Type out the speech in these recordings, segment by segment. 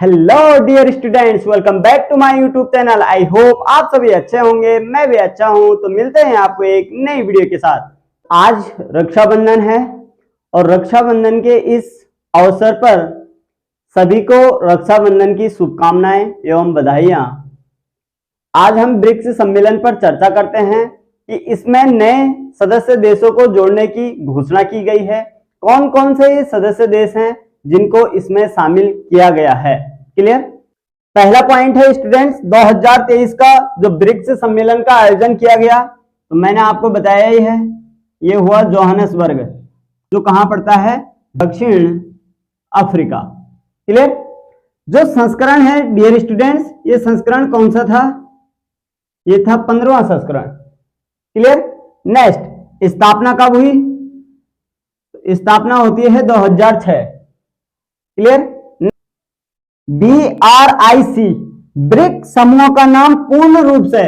Hello dear students, welcome back to my YouTube channel. I hope आप सभी अच्छे होंगे, मैं भी अच्छा हूं। तो मिलते हैं आपको एक नई वीडियो के साथ। आज रक्षाबंधन है और रक्षाबंधन के इस अवसर पर सभी को रक्षाबंधन की शुभकामनाएं एवं बधाइयां। आज हम ब्रिक्स सम्मेलन पर चर्चा करते हैं कि इसमें नए सदस्य देशों को जोड़ने की घोषणा की गई है। कौन कौन से ये सदस्य देश हैं जिनको इसमें शामिल किया गया है। क्लियर। पहला पॉइंट है स्टूडेंट्स, 2023 का जो ब्रिक्स सम्मेलन का आयोजन किया गया, तो मैंने आपको बताया ही है, ये हुआ जोहानिसबर्ग, जो कहां पड़ता है, दक्षिण अफ्रीका। क्लियर। जो संस्करण है डियर स्टूडेंट्स, ये संस्करण कौन सा था, ये था 15वां संस्करण। क्लियर। नेक्स्ट, स्थापना कब हुई, स्थापना होती है 2006। क्लियर। BRIC ब्रिक्स समूह का नाम पूर्ण रूप से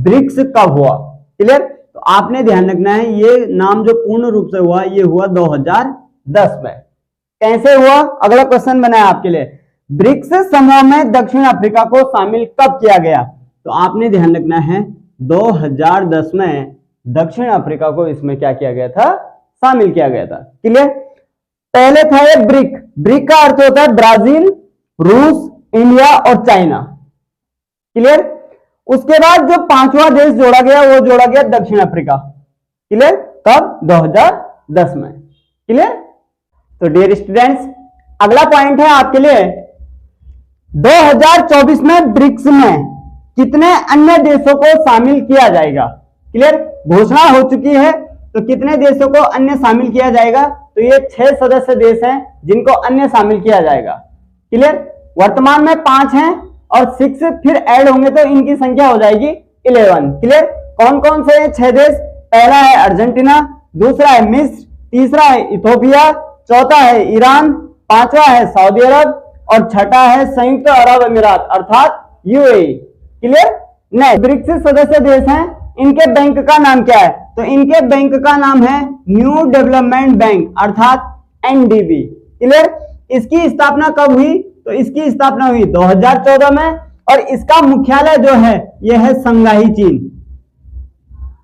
ब्रिक्स कब हुआ। क्लियर। तो आपने ध्यान रखना है, ये नाम जो पूर्ण रूप से हुआ, ये हुआ 2010 में। कैसे हुआ, अगला क्वेश्चन बनाया आपके लिए। ब्रिक्स समूह में दक्षिण अफ्रीका को शामिल कब किया गया, तो आपने ध्यान रखना है 2010 में दक्षिण अफ्रीका को इसमें क्या किया गया था, शामिल किया गया था। क्लियर। पहले था ये ब्रिक। ब्रिक का अर्थ होता है ब्राजील, रूस, इंडिया और चाइना। क्लियर। उसके बाद जो पांचवा देश जोड़ा गया, वो जोड़ा गया दक्षिण अफ्रीका। क्लियर। कब, 2010 में। क्लियर। तो डियर स्टूडेंट्स, अगला पॉइंट है आपके लिए, 2024 में ब्रिक्स में कितने अन्य देशों को शामिल किया जाएगा। क्लियर। घोषणा हो चुकी है, तो कितने देशों को अन्य शामिल किया जाएगा, तो ये 6 सदस्य देश हैं जिनको अन्य शामिल किया जाएगा। क्लियर। वर्तमान में 5 हैं और 6 फिर ऐड होंगे तो इनकी संख्या हो जाएगी 11। क्लियर। कौन कौन से 6 देश, पहला है अर्जेंटीना, दूसरा है मिस्र, तीसरा है इथोपिया, चौथा है ईरान, पांचवा है सऊदी अरब और छठा है संयुक्त अरब अमीरात अर्थात यूएई। क्लियर। नेक्स्ट, ब्रिक्स सदस्य देश हैं, इनके बैंक का नाम क्या है, तो इनके बैंक का नाम है न्यू डेवलपमेंट बैंक अर्थात एनडीबी। क्लियर। इसकी स्थापना कब हुई, तो इसकी स्थापना हुई 2014 में और इसका मुख्यालय जो है यह है शंघाई चीन।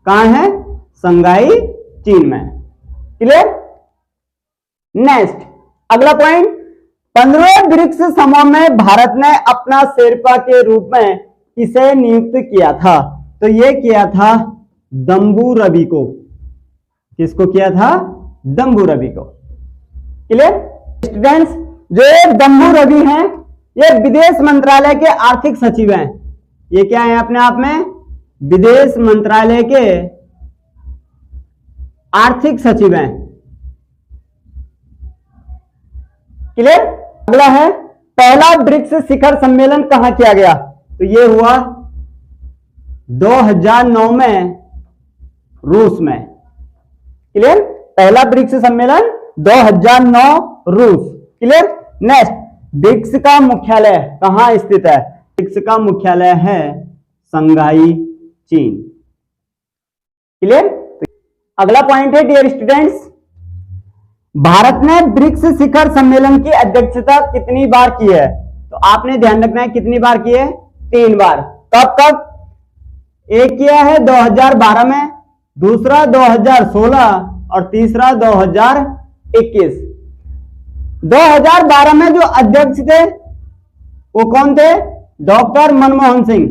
कहां है, शंघाई चीन में। क्लियर। नेक्स्ट, अगला पॉइंट, 15वें ब्रिक्स समूह में भारत ने अपना शेरपा के रूप में किसे नियुक्त किया था, तो यह किया था दम्बू रवि को। किसको किया था, दम्बू रवि को। क्लियर। स्टूडेंट्स, जो ये दम्बू रवि हैं, ये विदेश मंत्रालय के आर्थिक सचिव हैं। ये क्या है अपने आप में, विदेश मंत्रालय के आर्थिक सचिव हैं। क्लियर। अगला है, पहला ब्रिक्स शिखर सम्मेलन कहां किया गया, तो ये हुआ 2009 में रूस में। क्लियर। पहला ब्रिक्स सम्मेलन 2009 रूस। क्लियर। नेक्स्ट, ब्रिक्स का मुख्यालय कहां स्थित है, ब्रिक्स का मुख्यालय है शंघाई चीन। क्लियर। अगला पॉइंट है डियर स्टूडेंट्स, भारत ने ब्रिक्स शिखर सम्मेलन की अध्यक्षता कितनी बार की है, तो आपने ध्यान रखना है कितनी बार की है, 3 बार। कब कब, एक किया है 2012 में, दूसरा 2016 और तीसरा 2021। 2012 में जो अध्यक्ष थे वो कौन थे, डॉक्टर मनमोहन सिंह।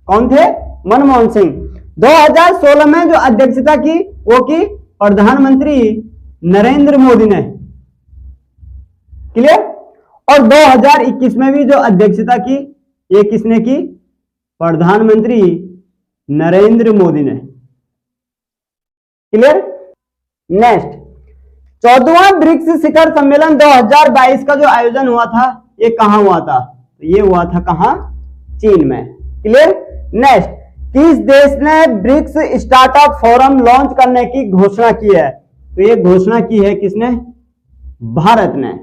कौन थे, मनमोहन सिंह। 2016 में जो अध्यक्षता की वो की प्रधानमंत्री नरेंद्र मोदी ने। क्लियर। और 2021 में भी जो अध्यक्षता की, ये किसने की, प्रधानमंत्री नरेंद्र मोदी ने। क्लियर। नेक्स्ट, 14वां ब्रिक्स शिखर सम्मेलन 2022 का जो आयोजन हुआ था, ये कहां हुआ था, तो ये हुआ था कहां, चीन में। क्लियर। नेक्स्ट, किस देश ने ब्रिक्स स्टार्टअप फोरम लॉन्च करने की घोषणा की है, तो ये घोषणा की है किसने, भारत ने।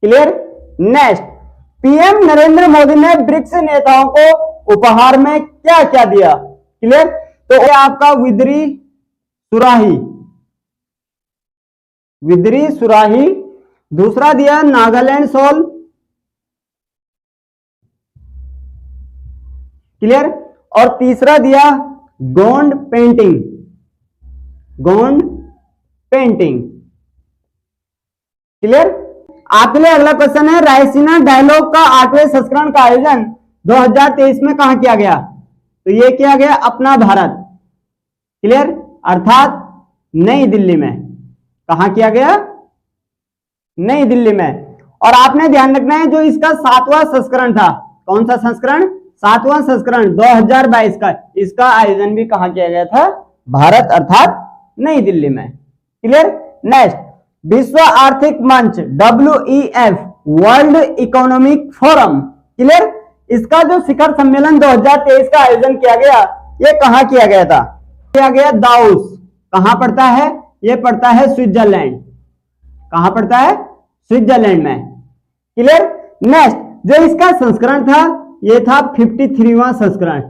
Clear. Next, PM Narendra Modi ने ब्रिक्स नेताओं को उपहार में क्या क्या दिया। क्लियर। तो ये आपका विद्री सुराही, दूसरा दिया नागालैंड सॉल, क्लियर। और तीसरा दिया Gond painting, Gond painting. Clear. आपके लिए अगला क्वेश्चन है, रायसीना डायलॉग का 8वें संस्करण का आयोजन 2023 में कहां किया गया? तो ये किया गया अपना भारत, क्लियर, अर्थात नई दिल्ली में। कहां किया गया? नई दिल्ली में। और आपने ध्यान रखना है जो इसका 7वां संस्करण था, कौन सा संस्करण? 7वां संस्करण 2022 का, इसका आयोजन भी कहां किया गया था? भारत अर्थात नई दिल्ली में। क्लियर। नेक्स्ट, विश्व आर्थिक मंच WEF, world economic forum, clear, इसका जो शिखर सम्मेलन 2023 का आयोजन किया गया, ये कहां किया गया था? किया गया दावोस। कहां पड़ता है? ये पड़ता है स्विट्जरलैंड। कहां पड़ता है? स्विट्जरलैंड में। क्लियर। नेक्स्ट, जो इसका संस्करण था ये था 53वां संस्करण।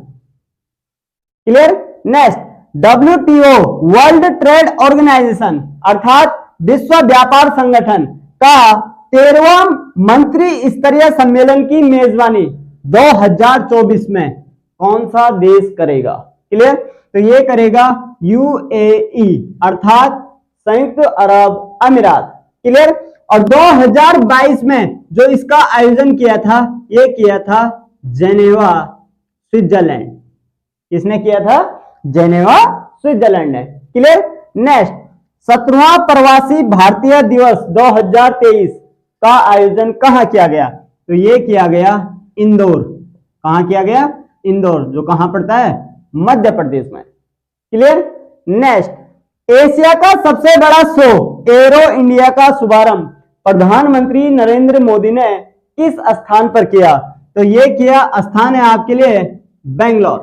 Clear. Next, WTO, world trade organization अर्थात विश्व व्यापार संगठन का 13वां मंत्री स्तरीय सम्मेलन की मेजबानी 2024 में कौन सा देश करेगा? क्लियर। तो ये करेगा UAE अर्थात संयुक्त अरब अमीरात। क्लियर। और 2022 में जो इसका आयोजन किया था, ये किया था जेनेवा, स्विट्जरलैंड। किसने किया था? जेनेवा, स्विट्जरलैंड ने। क्लियर। नेक्स्ट, 17वां प्रवासी भारतीय दिवस 2023 का आयोजन कहां किया गया? तो ये किया गया इंदौर। कहां किया गया? इंदौर, जो कहां पड़ता है? मध्य प्रदेश में। क्लियर। नेक्स्ट, एशिया का सबसे बड़ा शो एरो इंडिया का शुभारंभ प्रधानमंत्री नरेंद्र मोदी ने किस स्थान पर किया? तो ये किया, स्थान है आपके लिए बेंगलोर।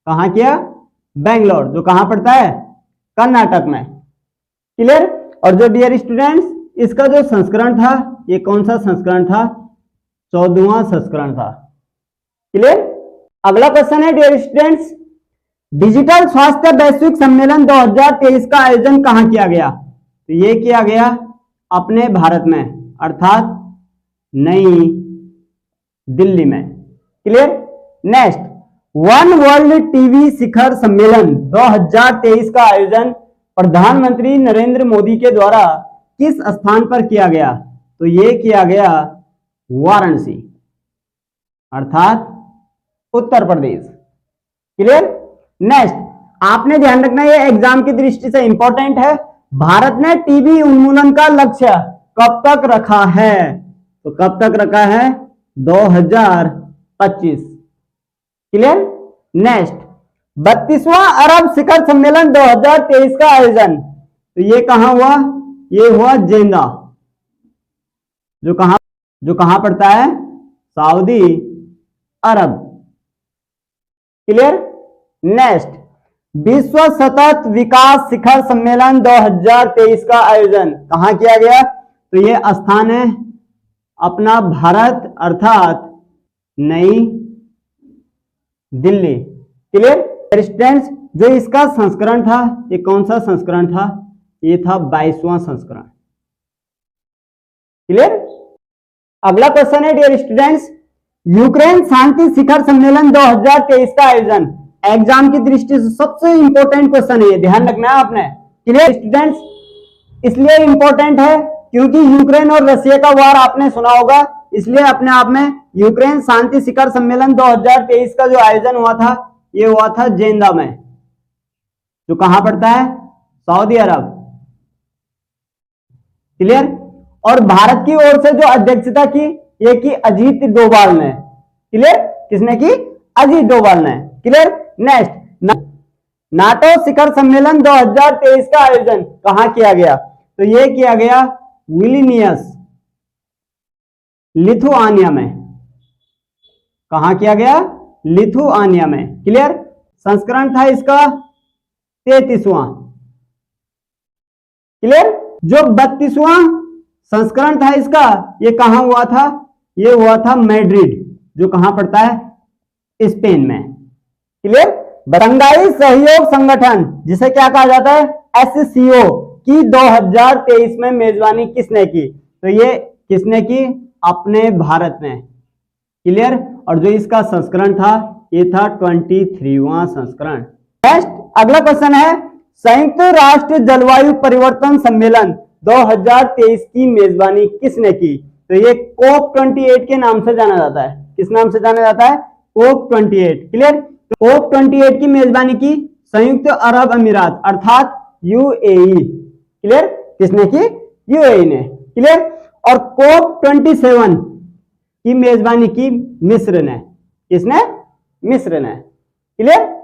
कहां किया? बेंगलोर, जो कहां पड़ता है? कर्नाटक में। क्लियर। और जो डियर स्टूडेंट्स, इसका जो संस्करण था, ये कौन सा संस्करण था? 14वां संस्करण था। क्लियर। अगला क्वेश्चन है डियर स्टूडेंट्स, डिजिटल स्वास्थ्य वैश्विक सम्मेलन 2023 का आयोजन कहां किया गया? तो ये किया गया अपने भारत में अर्थात नई दिल्ली में। Clear. Next, one world TV शिखर सम्मेलन 2023 का आयोजन प्रधानमंत्री नरेंद्र मोदी के द्वारा किस स्थान पर किया गया? तो ये किया गया वाराणसी अर्थात उत्तर प्रदेश। क्लियर। नेक्स्ट, आपने ध्यान रखना, ये एग्जाम की दृष्टि से इंपॉर्टेंट है, भारत ने टीबी उन्मूलन का लक्ष्य कब तक रखा है? तो कब तक रखा है? 2025। क्लियर। नेक्स्ट, 32वां अरब शिखर सम्मेलन 2023 का आयोजन, तो ये कहां हुआ? ये हुआ जेंदा, जो कहां पड़ता है? सऊदी अरब। क्लियर। नेक्स्ट, विश्व सतत विकास शिखर सम्मेलन 2023 का आयोजन कहां किया गया? तो ये स्थान है अपना भारत अर्थात नई दिल्ली। क्लियर। स्टूडेंट्स, जो इसका संस्करण था, ये कौन सा संस्करण था? ये था 22वां संस्करण। क्लियर। अगला क्वेश्चन है डियर स्टूडेंट्स, यूक्रेन शांति शिखर सम्मेलन 2023 का आयोजन एग्जाम की दृष्टि से सबसे इंपॉर्टेंट क्वेश्चन है, ध्यान रखना है आपने। क्लियर स्टूडेंट्स, इसलिए इंपॉर्टेंट है क्योंकि यूक्रेन और रशिया का वार आपने सुना होगा, इसलिए अपने आप में यूक्रेन शांति शिखर सम्मेलन 2023 का जो आयोजन हुआ था, ये हुआ था जेंदा में, जो कहां पड़ता है? सऊदी अरब। क्लियर। और भारत की ओर से जो अध्यक्षता की, ये की अजीत डोभाल ने। क्लियर। किसने की? अजीत डोभाल ने। क्लियर। नेक्स्ट, नाटो शिखर सम्मेलन 2023 का आयोजन कहां किया गया? तो यह किया गया विलिनियस, लिथुआनिया में। कहां किया गया? लिथुआनिया में। क्लियर। संस्करण था इसका 33वां। क्लियर। जो 32वां संस्करण था इसका, ये कहां हुआ था? ये हुआ था मैड्रिड, जो कहां पड़ता है? स्पेन में। क्लियर। शंघाई सहयोग संगठन, जिसे क्या कहा जाता है? SCO की 2023 में मेजबानी किसने की? तो ये किसने की? अपने भारत ने। क्लियर। और जो इसका संस्करण था, ये था 23वां संस्करण। नेक्स्ट अगला क्वेश्चन है, संयुक्त राष्ट्र जलवायु परिवर्तन सम्मेलन 2023 की मेजबानी किसने की? तो ये COP28 के नाम से जाना जाता है। किस नाम से जाना जाता है? COP28। क्लियर? तो COP28 की मेजबानी की संयुक्त अरब अमीरात अर्थात UAE। क्लियर? किसने की? UAE ने। क्लियर? और COP27 की मेजबानी की मिस्र ने। किसने? मिस्र ने। क्लियर?